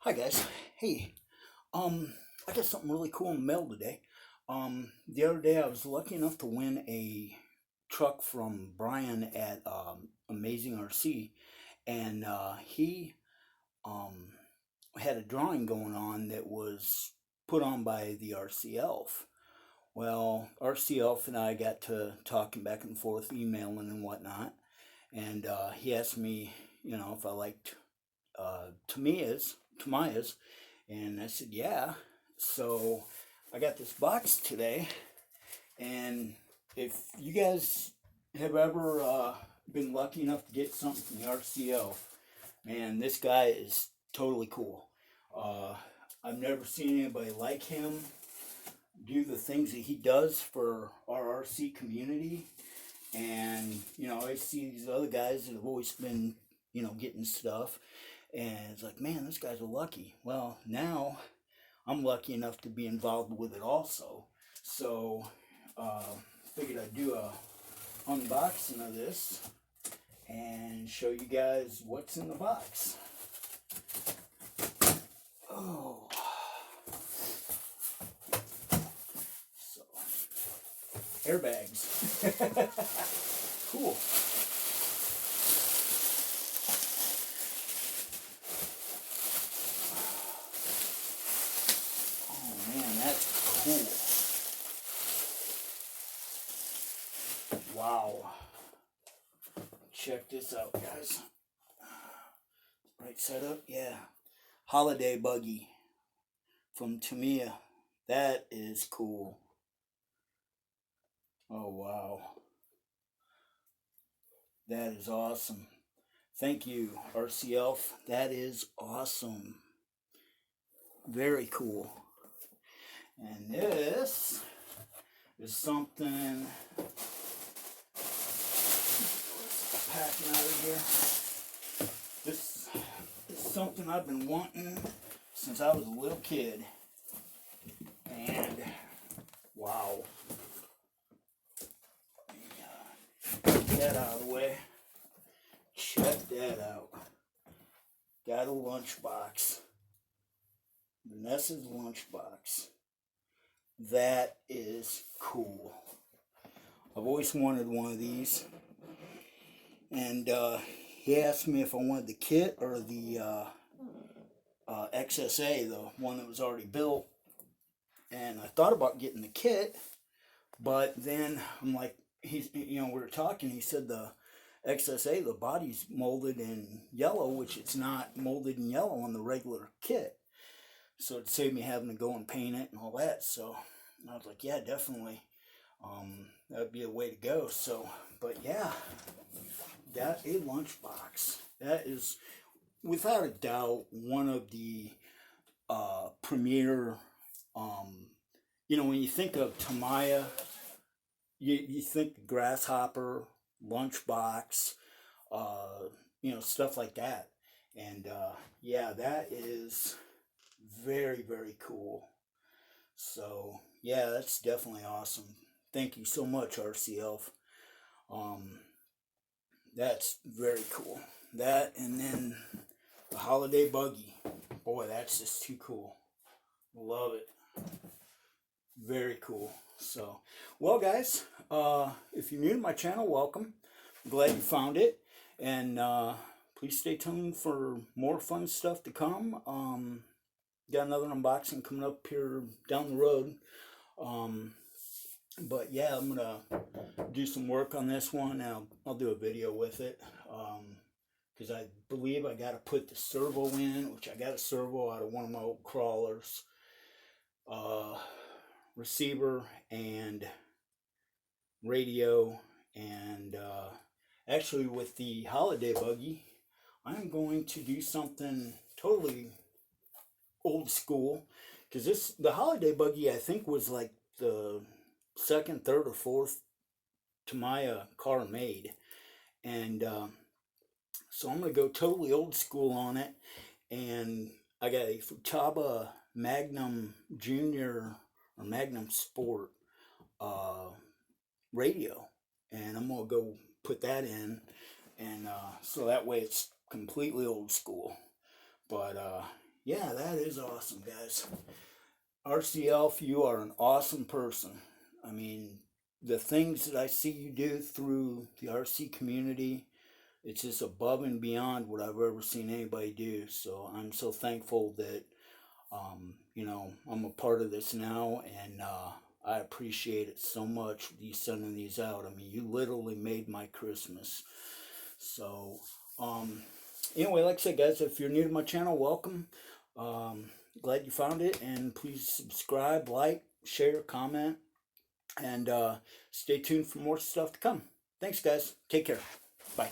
Hi guys. Hey, I got something really cool in the mail today. The other day I was lucky enough to win a truck from Brian at Amazing RC, and he um had a drawing going on that was put on by the RC Elf. Well, RC Elf and I got to talking back and forth, emailing and whatnot, and he asked me, if I liked Tamiya's, and I said, yeah. So I got this box today, and if you guys have ever been lucky enough to get something from the RCO, man, this guy is totally cool. Uh, I've never seen anybody like him do the things that he does for our RC community. And, I see these other guys that have always been, getting stuff. And it's like, man, this guy's lucky. Well, now I'm lucky enough to be involved with it also. So, uh, figured I'd do a unboxing of this and show you guys what's in the box. Oh, so airbags. Cool. Oh man, that's cool. Wow. Check this out, guys. Right side up, yeah. Holiday buggy from Tamiya. That is cool. Oh wow. That is awesome. Thank you, RC Elf. That is awesome. Very cool. And this is something packing out of here. This is something I've been wanting since I was a little kid. And wow. Get that out of the way. Check that out. Got a lunchbox. Vanessa's lunchbox. That is cool. I've always wanted one of these. And he asked me if I wanted the kit or the XSA, the one that was already built. And I thought about getting the kit, but then I'm like, we were talking, he said the XSA, the body's molded in yellow, which it's not molded in yellow on the regular kit. So it'd save me having to go and paint it and all that. So I was like, yeah, definitely. That would be a way to go. So, but yeah, got a lunchbox. That is, without a doubt, one of the premier, when you think of Tamiya, you think grasshopper, lunchbox, stuff like that. And yeah, that is very, very cool. So yeah, that's definitely awesome. Thank you so much, RC Elf. That's very cool. That, and then the holiday buggy. Boy, that's just too cool. Love it. Very cool. So, well, guys, if you're new to my channel, welcome. I'm glad you found it. And please stay tuned for more fun stuff to come. Got another unboxing coming up here down the road. But yeah, I'm gonna do some work on this one. I'll do a video with it, because I believe I got to put the servo in, which I got a servo out of one of my old crawlers, receiver and radio, and actually with the holiday buggy, I'm going to do something totally old school, because the holiday buggy I think was like the second, third, or fourth Tamiya car made, and so I'm gonna go totally old school on it. And I got a Futaba Magnum Junior or Magnum Sport radio, and I'm gonna go put that in, and so that way it's completely old school. But Yeah, that is awesome, guys. RCLF, you are an awesome person. I mean, the things that I see you do through the RC community, it's just above and beyond what I've ever seen anybody do. So I'm so thankful that, I'm a part of this now, and I appreciate it so much, you sending these out. I mean, you literally made my Christmas. So, anyway, like I said, guys, if you're new to my channel, welcome. Um, Glad you found it, and please subscribe, like, share, comment, and stay tuned for more stuff to come. Thanks, guys. Take care. Bye.